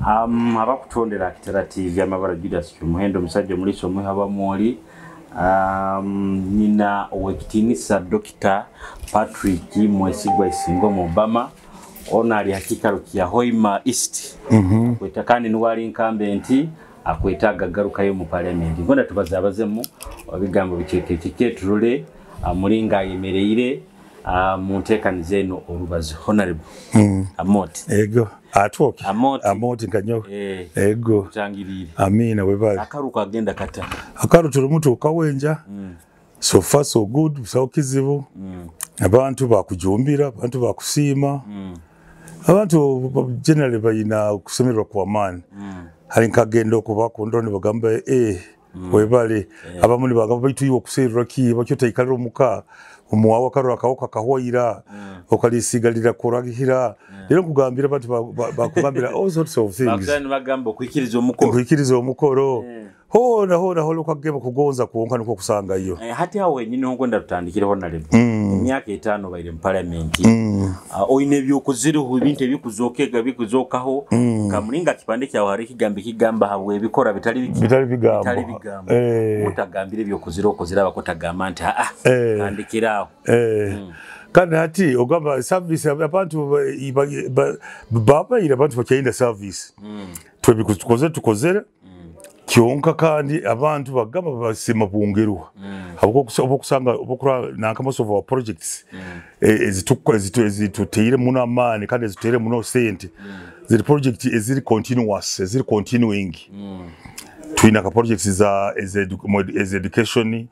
Abakutondera Kitara TV amabara Judas Muhendo musajja muliso muhaba mwoli nina owekitinisa Dr. Patrick Mwesigwa Isingo Mobama ona ali hakika rukia Hoima East kwetakani nuwali incumbent akwetaga garuka yo mu parliament ngonda tubazabazemu obigambo bikeke turule mulinga yemereire muntekanize no orubazi honorable Amoti ego atwoke Amoti kanyo ego tangirire amina webali akaruka agenda kata akaru turumutu kawenja so far so good so kizibu abantu bakujumbira abantu bakusima abantu generally bayina kusemerwa kwa man hari nkagendo kuba kondone bagamba webali abamuni bagamba bituyiwo kuserura ki bakyo ikaliro muka umuwawa karo akawoka kahoira okalisigalira kuragihira rero kugambira abantu bakugambira all sorts of things bakuzana bagambo kwikiriza omukoro hona ukageba kugonza kuonka nuko kusanga iyo hati hawe nyine ngo ndarutandikiraho na lebo imyaka 5 bayire mu parliament oine byokuziriho ibinte bikuzokega bikuzokaho kamulinga kipande cya wari kigamba habwe bikora bitari bigamba mutagambire byokuziriho kozira bakotagamba nti kandikiraho kandi hati ogamba service abantu baba ira abantu bacyenda service twebikukoze tukozera kyonka kandi abantu bagamba basema bungeruha habwo kusanga obukura nakamaso of our projects ezituteyire muno amani kandi eziteyire muno sente ziri project eziri continuous eziri continuing twina ka projects za education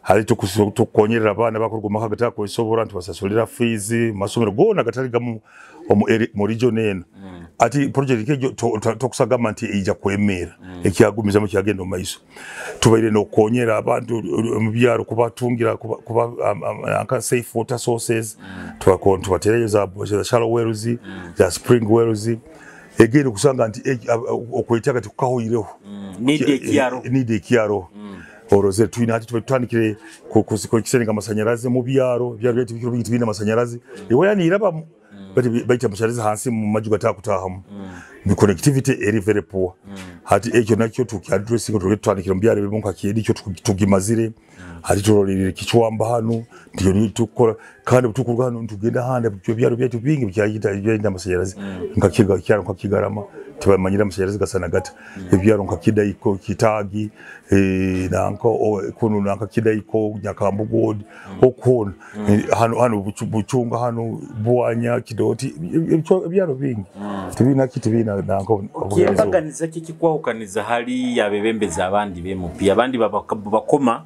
hari tukonyerera abana bakorwa hagati ko isobora ntibasasolera fees masomero gona gatari gamu mu region eno ati project ke tokusagama nti ija kwemera ekiyagumiza mu kyagendo maiso tubaire no konyera abantu mu byaro kubatungira kuba aka safe water sources tubatereyo za shallow wells za spring wells egero kusanga nti okwetaka tukahoyireho need kiaro oroze twina hati tubitandikire kukisenga amasanyarazi mu byaro byetu bikibina amasanyarazi iwe yani iraba baita amashanyarazi hansi mu majuga takutahamu the connectivity eri very poor hati ekyo nakyo tukiaddress ngo tubitandikire mu byaro bibonka kiyedi cyo tugimazire hati turolirire kichwamba hano ndiyo ni tukora kandi tukurwa hano tugenda hande byo byaro byetu bingi byagita ibyo amasanyarazi ngakiga cyaro kwakigarama tubamanyira amasanyarazi gasana gata ibyaro nkakida iko kitagi nanko kuno nanka kidaiko nyakambugo okona hano bucunga hano buanya kidoti byaro bingi tibina nanko kiembaganiza kikikwahukaniza hali yabebembeza abandi bemupi abandi bakoma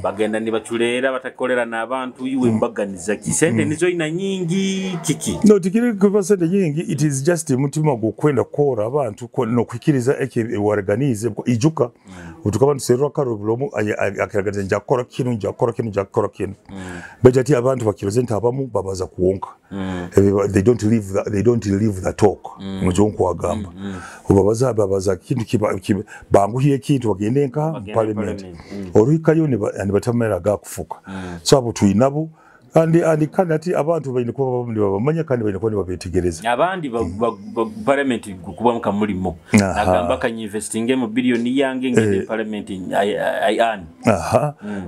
bagenda ni bacurera batakolera nabantu iwe mbaganiza kisende nizo ina nyingi kiki no tikiri kubasende nyingi it is just mutima gokwenda kora abantu no kwikiriza eke organize ijuka utukaba nserura karubulomo akiragaza njakora kinu bejati abantu bakirozenta abamu babaza kuonka they don't leave the talk mujonko agamba babaza kintu banguhiye kintu bagendenka parliament orikayo ni batamera gakufuka so abo tuyinabo andi kandi ati abantu bayine kuba bamanya kandi bayine kuba babetegereza abandi parliament kuba mukamulimo agamba kanyinvestinge mu billion yange ngene parliament ayani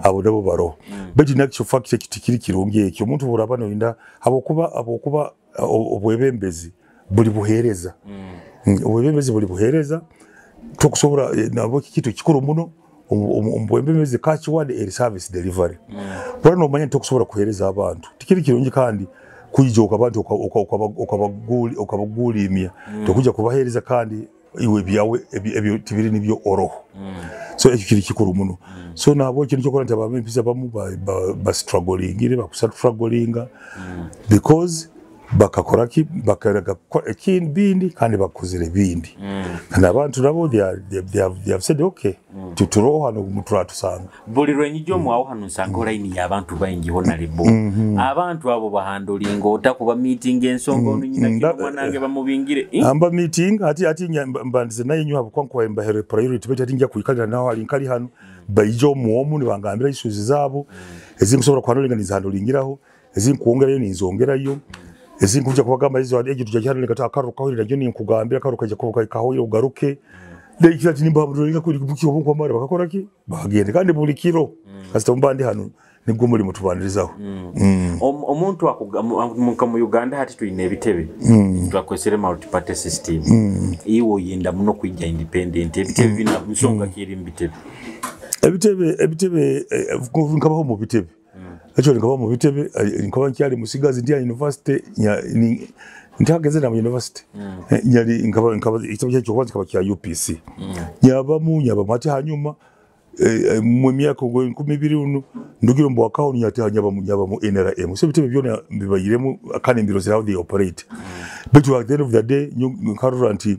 abo dabo baro beji nakyo fact kitikiri kirongeye cyo umuntu burabano inda abokuba obwebembezi buli buhereza obwebembezi buli buhereza tukusobora nabo kitu kikuru muno umbwembemeze kachi wade service delivery bora no manya tokusobora kuhereza abantu tikiri kirongi kandi kuyijoka abantu ukabaguli imya tokuja kubahereza kandi iwe byawe ebyo tibiri nibyo oroho so ekyo kiri kikuru muno so nabo kintu cyokora nti abampiza bamu ba struggling ire bakusattrugglinga because bakakora bakaraga bindi kandi bakozere bindi kandi abantu nabo they have said okay tuturoha no muturatu sanga buli rwenyijo mwawo hano sanga line y'abantu bayingi honalebo abantu abo bahandolinga otakuba meeting ensonga ono nyina kimwanange bamubingire amba meeting ati mbandize naye nyu abo kwankwa embahere priority beta tinja kuikalira nawo ali nkali hano bayijo muomu ni bangambira isuzi zabo ezimusobora kwanolinga nizandolingiraho ezinkuongerayo nizongerayo ezinkuja kubagamba izo adeje tujajana nikata akaro kahurira ryo ni nkugambira akaro kajya kuba kahurira ugaruke ndekira ati nimba buringa kuri kubuki obunko mara bakakora ki bagende kandi buri kiro asitomba ndi hano nibwo muri mutubanirizaho omuntu akugamuka mu Uganda hati tuyine ebitebe twakwesere multi party system iwo yenda muno kwijja independent ebitebe bina nsonga kiri mbitebe ebitebe nkabaho mu bitebe actually nkabaho mu bitebe nkaba nkyali musigazi ndi university ntageze na university nyali nkaba ikibazo cyo kwanza kaba kya UPC nyaba ati hanyuma mu myaka 20 ndugiro mbo account nyaba mu NRM so bitebe byona bibayiremo akanimbiro ziraho they operate but at the end of the day nkarura anti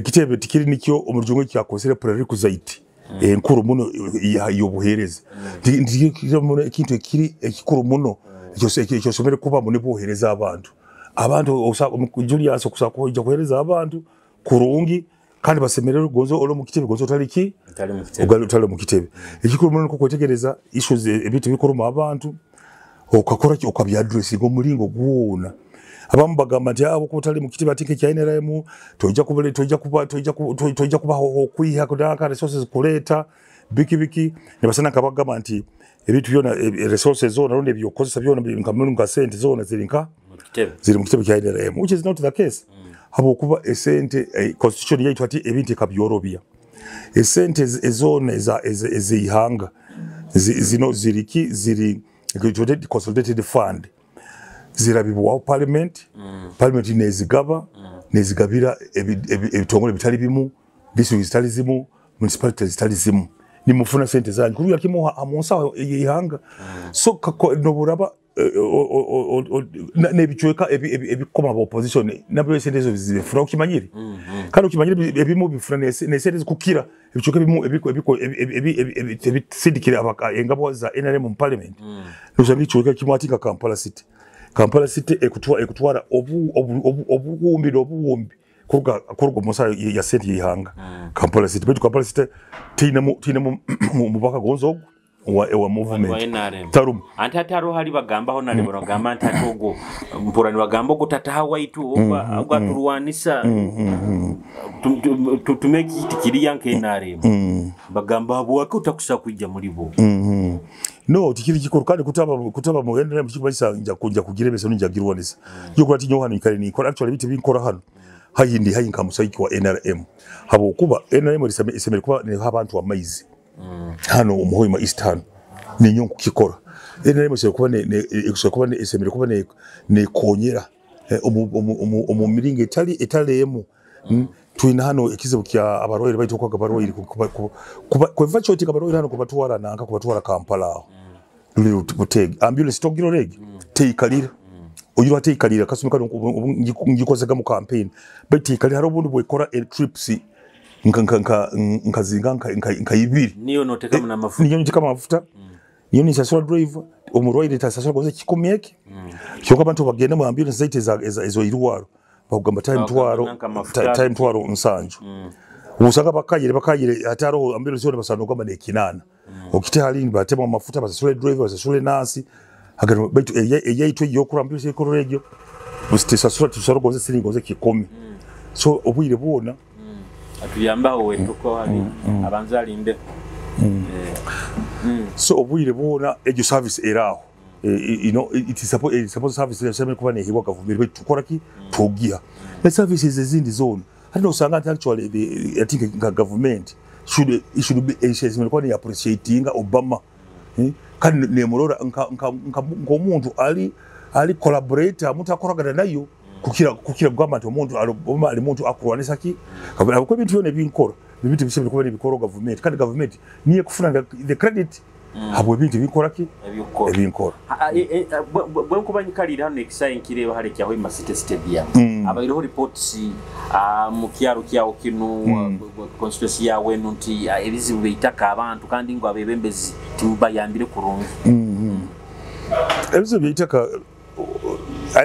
kitebe tikiri nikyo umurjongo cyakosere prerequisite nkuru muno yobuhereza ikintu kiri ekikuru muno cyo somere kuba muno bohereza abantu Julius okusako ijja kuhereza abantu kurungi kandi basemerera gozo olo mu kitebe gozo taliki utale mu kitebe ekikuru muno ko kwetegereza issues ebitu bikuru mu abantu okakora ki okabya address ngo mulingo guona abamu bagamba nti abo kutali mu kitebe atike kya NRM tojja kuba okwiha kudaka resources kuleta biki ne basana kabagamba nti ebitu byona resources zona ronde byokozesa byona nkamunu nga sente zona zirinka ziri mu kitebe kya NRM which is not the case abo kuba esente constitution yaitu ati ebintu kabyorobya esente ezone ezihanga zino ziriki ziri consolidated fund zirabibwa parliament nezigaba nezigabira ebitongole bitali bimu district zitali zimu municipality zitali zimu ni mufuna sente zanyu kuri yakimo amonsa yihanga so no buraba nebichweka ebikoma ba opposition nabyo sente zo zifura ukimanyiri kandi ukimanyiri ebimu bifura ne sente zikukira ebichweka bimu ebisindikira engabo za NRM mu parliament nozambi chweka kimwatinga Kampala City ekutwara obuwumbi kuruga musa ya sente yihanga Kampala City betu Kampala City tinamo mubaka gonzo wa movement tarum antataro hali bagamba ho nali bagamba antatogo mpurani bagamba ko tatahawa itu ogaturuwanisa tumeki tikiri yanke nare bagamba bwako utakusa kujja muri bo no tikiri kikorukane kutaba mu NRM mukibashya njya kugira bese njagirwanisa yo kurati nyo hano ikari ni kora actually biti binkora hano hayindi hayinka musayiki wa NRM habo kuba NRM isemere kuba ne abantu amaizi hano umuhoima East hano ni nyongo kikora NRM se kuba ne isemere kuba ne konyera umumiringe etalemu tuina hano ekize kya abaroyere baito kwa abaroyere kuba vacho tika abaroyere hano kubatwara nanka kubatwara Kampala lulu butege ambulance togiro reg teikalira oyiro teikalira kasumika ngikozega mu campaign betikalira haro bundu boykora trips nka ibiri niyo noteka mna mafuta niyo noteka mafuta niyo ni sasura driver umuroyere tasasura goze kikomyeke cyoka abantu bagenda mu ambulance zaite ezo iruwaro bagamba time twaro nsanju usanga bakayire ataro ambiro zone basano kwamba nekinana okite halini batema amafuta basasule driver basasule nasi agano baitu eyitwe yokura ambiro se kororegyo busite sasura tusarogoze siringoze kikomi so obwire buona atuyamba wetu ko hali abanzali imbe so obwire buona ejo service eraho you know it is supposed service yaseme kuba nehiwa gavumenti betukora ki togia the services ezindi zone hano usanga actually I think government should be assessment kwa ni appreciating Obama kandi ne murora ngomuntu ali collaborator mutakoragana nayo kukira government omuntu ali muntu akurwanisa ki kabla ko bintu yone binkora bibiti bisebe kuba bikoro government kandi government niye kufuna the credit habwe bintu bikora ki ebinkora bwe kubanyikalira hano exciting kireba hali kya Hoima City Stadium abayiro reports mu kyaro kyawo kinu constituency yawe nti ebizibu bitaka abantu kandi ngo abebembezi timubayambire kurungi ebizibu bitaka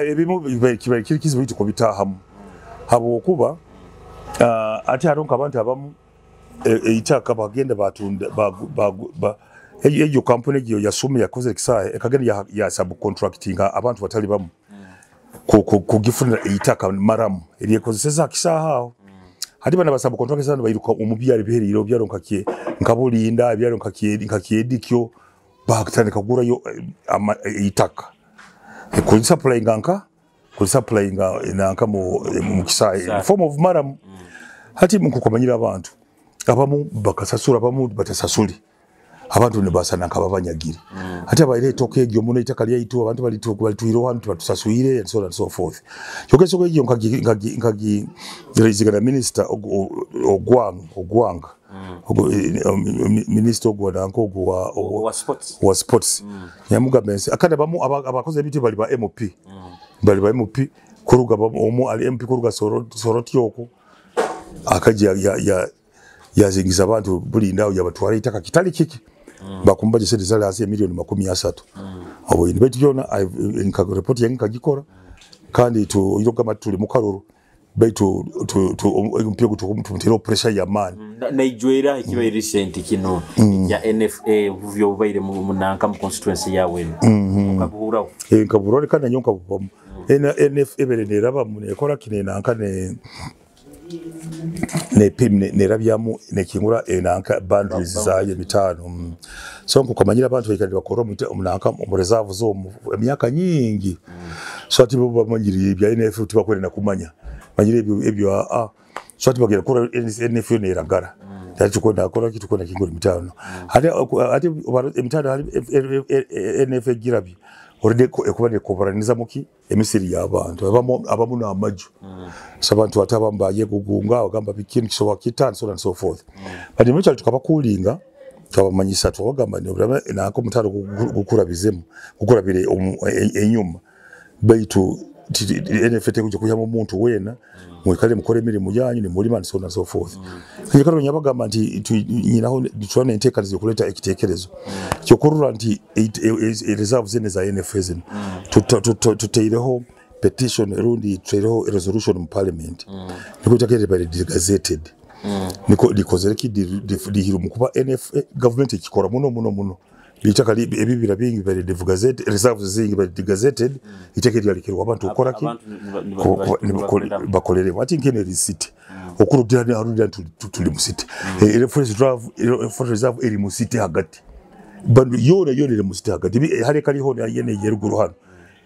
ebimu kiri kizibu bitiko bitahamu habo kuba ati aronka abantu abamu eitaka bagenda batunda eyo company giyo yasume yakoze kisaye ekagenda ya subcontracting abantu batali bamu kugifunira itaka maramu eriyekozeseza kisahao hati bana basaba contract sana bayiruka umubyari biheriro byaro nkabulinda byaro nkakiedikyo bakatandika kugura yo itaka kuli supply nganka kuli supply nganka mu kisai form of maramu hati mukukomanyira abantu abamu bakasasura abamu batasasuli abantu ne basana nkababanyagire hati abaire toke egyo muno itaka lya itu abantu balituiro hantu batusasuire and so on and so forth yokeso ko egyo nkagi rezigana minister ogwanga minister ogwananko wa sports yamugabense akada bamu abakoze biti bali ba MP kuruga omu ali MP kuruga soroti yoko akaji yazingiza abantu bulindawo yabatwara itaka kitali kiki bakumbaje sedi zale hasi milioni 30 abo inibeti yona report yangi kagikora kandi tu yogama tuli mukaruru baitu mpyo kutumutiro pressure ya man na ijwera ikiba recent kino ya NFA vuvyo baire munanka mu constituency yawe ukabura kaburo kana nyonka bupamu NFA berenera bamunekora kinenanka ne pim ne rabyamu ne kingura enanka boundaries zaye mitano so nkukomanyira abantu bakandi bakoro umunanka mu reserve zo emyaka nyingi so ati bo bamanyiri bya NF tubakwenda kumanya manyire ebyo so ati bagera kora NF ne ragara tati kwenda akora kitu kwenda kingura mitano ati mitano NF girabi oride ekubane kobaraniza muki emisiri y'abantu abamu na amaju sabantu atabambaye gugunga agamba bikintu kisoba kitani so and so forth but mucho tukabakulinga kabamanyisa twagamba ne uraba nako mutaro gukurabizemu gukurabire enyuma baitu NFT kujya mu muntu wena mwikale mukore mirimo yanyu ni muri man so and so forth kikaro nyabagamba nti nyinaho ditwane intekanizo kuleta ekitekerezo cyo kurura nti reserves zene za NFS tutaireho petition erundi tutaireho resolution mu parliament niko takere by the gazetted niko dikozereki dihiru mukuba NFA government ikikora muno litaka ebibira bingi by the gazette reserves zingi by the gazetted itekeri yalikirwa abantu ukora ki bakolere bati ngene receipt okurudira ni arudira tuli mu city for reserve eri mu city hagati bandu yone mu city hagati hari kali ho yene yeruguru hano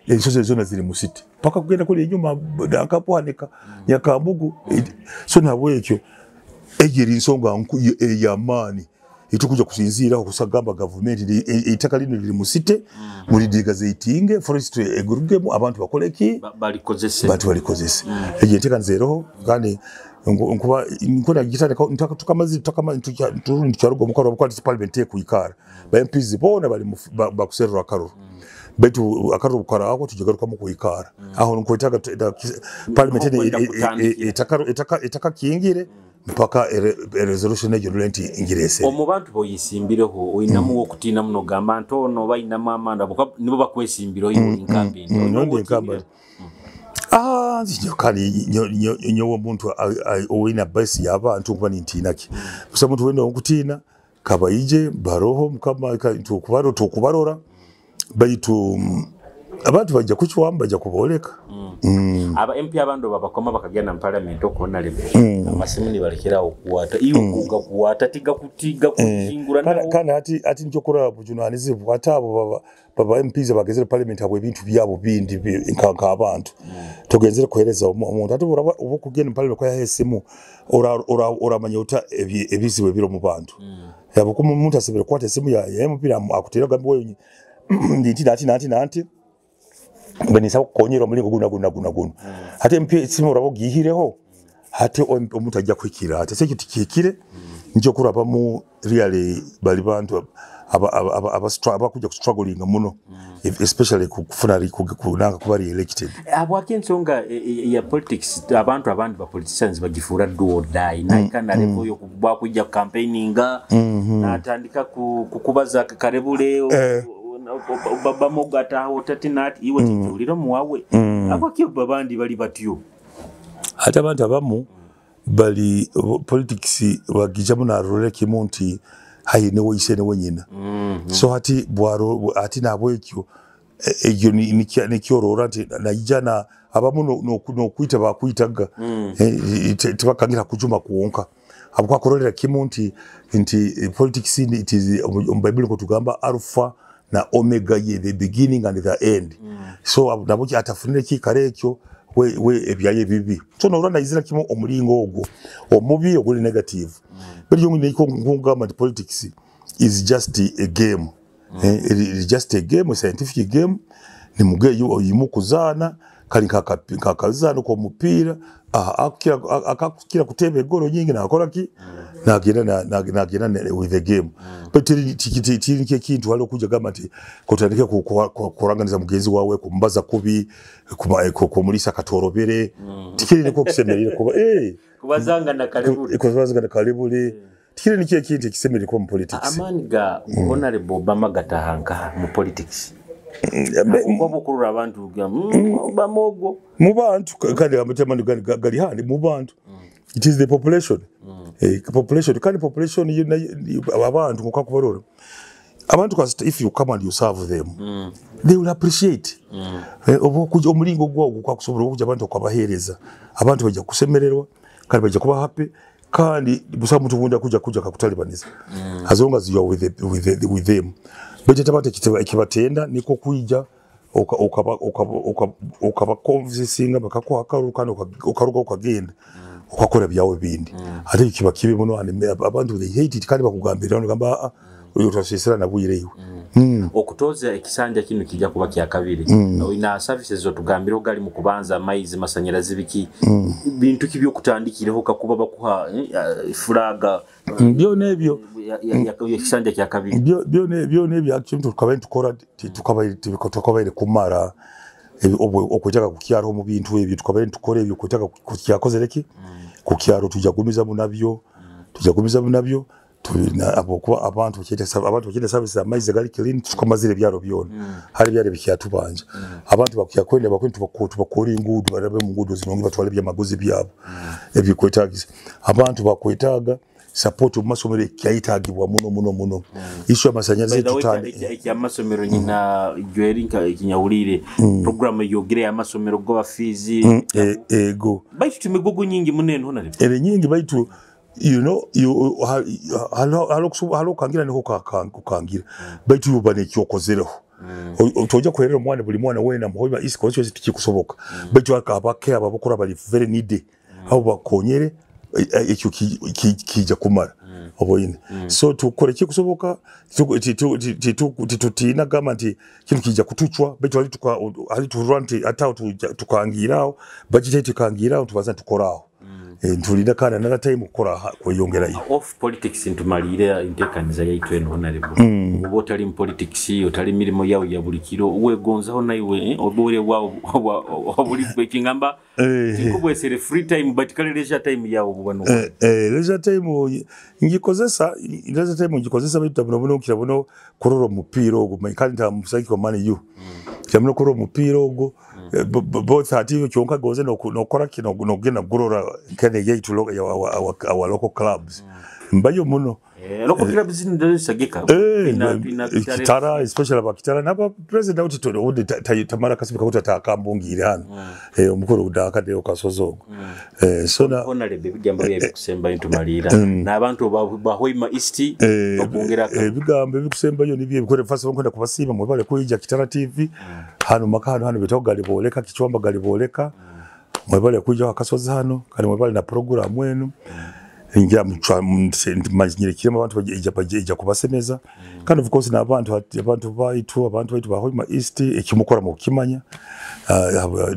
ezo zona ziri mu city paka kugenda kuli inyuma akapohaneka nyakambugu so nabwe ekyo egeri nsonga nku eyamani itukuja kusinzira okusagamba government itaka lino liri mu city muri digazetinge forestry egurugemu abantu bakoleki balikozese eje nteka nzeroho kandi nkuba gitane ntaka tukamazi turugo mukaro bakwati parliament ekuyikara ba MPs bona bali bakuserura akaruru betu akaruru bukara ako tujigaruka mu kuyikara aho nkoitaga parliament itaka kingire mpaka resolution ejo lenti ingirese omubantu boyisimbireho oyinamu okutina muno gamba ntono bayina mamanda nibo bakwesimbiro inkambi nonde inkambi kali nyo muntu owina base yabantu kuba nintinaki kusa muntu wenda okutina kabayije baroho mukama tukubarora bayitu abantu bajja kuchwamba bajja kuboleka aba MP abando babakoma bakagenda mu parliament okona lebe amasimuni balekera okuwata iyo kuwata tiga kutiga kushingura kana ati nchokora bujunanizivu atabo baba MPs bagezera parliament abo ebintu byabo bindi nkanka abantu togenzera kohereza umuntu atubura ubu kugenda mu parliament kwa yahesemu oramanya uta ebiziwe biro mu bantu yabo ko umuntu asebera kwata semu ya MP akutera gambo wewe nditi benisa konyera mulingo guna hate MP simu rabo gihireho hate omuntu ajja kwikira hate se kitikikire njo kuraba mu really bali bantu aba kujja struggling muno especially kufuna kunanga kuba elected abwakensonga ya politics abantu abandi ba politicians bagifura do or die naikana levo yo kubwa kujja campaigninga natandika kukubaza karebule baba mogata aho tatinati iwe tijuliro muwawe abakyo babandi bali batyo hata abantu abamu bali politics bagija muna role kimonti hayi ne woyise ne wonyina so hati bwaro hati nabo ekyo ejo ni kyorora nti najana abamu no kuita bakuitaga tibakangira kujuma kuonka abukwa korolera kimu nti politics it is Bible ko tugamba alpha na omega ye the beginning and the end so nabuki atafunire kikare ekyo we ebyaye bibi so no rana izira kimu omulingo ogwo omubi oguli negative but yo niko ngungama politics is just a game it is just a game, a scientific game ni mugeyo yimukuzana kali kakazana ko mupira akakira kutebe goro nyingi na akora ki nagenda with the game but tiri kintu walo kuja gama ati kutandike kuranganiza mugenzi wawe kumbaza kubi kumulisa katorobere tikiri niko kusemerera kuba kubazanga na kalibuli tikiri nikiye kintu kisemerera ko mu politics amaniga honorable Obama gatahanka mu politics Ngobo kurura abantu bamogo mu bantu kandi amatema gali handi mu bantu it is the population population kandi population abantu ngokakubarora abantu if you come and you serve them they will appreciate obukuja omulingo gwo kwakusobora okuja abantu kwabahereza abantu bajja kusemererwa kandi bajja kuba happy kandi busa muntu bunda kuja kakutalibaniza as long as you are with them Beje tabate kibatenda niko kuija okaba convincing bakako akarukana ukaruka ukagenda ukakora byawe bindi ate kiba kibe muno abantu they hate it kandi bakugambira ngamba uyo twasisira nabuyireyo okutoza ekisanja kino kijja kuba kya kabiri ina services zo tugambira ogali mu kubanza amaizi masanyalazi biki bintu kibyo kutandikireho kakuba bakuha flaga byo nebyo ekisanja kya kabiri byo nebyo actually tukabaye kumara okujaka kukyaro mu bintu ebyo tukabaye tukore ebyo kujaka kukyakozereki kukyaro tujagumiza munabyo tulina abokuba abantu bakite services amaizi gali clean tukomazire byaro byona hari byare bikyatubanja abantu bakyakwenda bakora ingudu barabe mu ngudu zinongi batwale byamaguzi byabo ebikwetagisa abantu bakwetaga support umasomero kyayitagibwa muno isho amasanyalaze tutane amasomero nyina Joerinka ikinyawulire program yogire ya masomero go fees ego baitu tumigogo nyingi munene hona ere nyingi baitu you know halo kangira niko kukangira baitu yubane kyokozereho otoja kwerera omwana buli mwana wena muhoba isiko cyo tikikusoboka baitu akabake ababukora bali very needy abo bakonyere ekyo kija kumara oboyine so tukore kikusoboka tutina gama nti kintu kija kutuchwa baitu ali turanti atao tukangiraho budget tukangiraho tubaza tukoraho ntulida kana nala time ukora kweyongera hiyo off politics ntumalira intekaniza yaitu eno honorable ubo tali politics otali milimo yawo ya bulikiro wegonzaho naiwe obore wao obuli bekingamba tikubwesere free time but kale leisure time yawo bwano leisure time ngikozesa bitu tabuno kirabona kororo mupiro ogo maikali nta musaki ko mani you cyamno kororo mupiro ogo both atiyo kyonka goze nokora kino nogena gurora kane yaitu our local clubs mbayo muno local clubs ndo sagika kitara especially abakitara naba president utito ode tamara kasibika kutata akambungire hano omukoro udaka de okasozo so na honorable bigambo bye kusemba into malira nabantu bahoima east bakongera bigambo bikusemba yo nibye bikore fasa bakwenda kubasiba mu bale kuyija kitara TV hano makano hano bitoga liboleka kichwamba galiboleka mu bale kujja akasozi hano kali mu bale na program mwenu ingia machanyire kirema abantu ija kubasemeza kandi of course na abantu baitu bahoima east ekimukora mu kimanya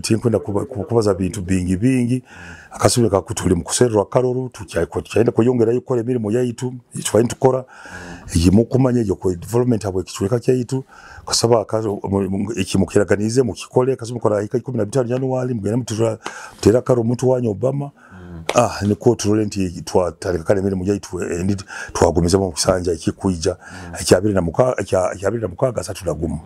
tinkwenda kubaza bintu bingi akasubira kakutule mu kuserwa karoro tucyenda kuyongera yukore mirimo yaitu twari tukora yimukumanya yo ko development abo kichureka cyaitu kasaba akazo ikimukiraganize mu kikole kasumukora 15 January mugena mutera karo muntu wanyu Obama niko turolenti twatareka kale mirimo yaitu twagumiza mu kusanja ikikuija acyabiri na mukaga satulaguma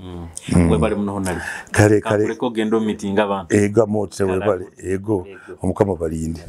we bali muno honali kare ko gendo meeting abantu ega motre we bali ego omukama balinde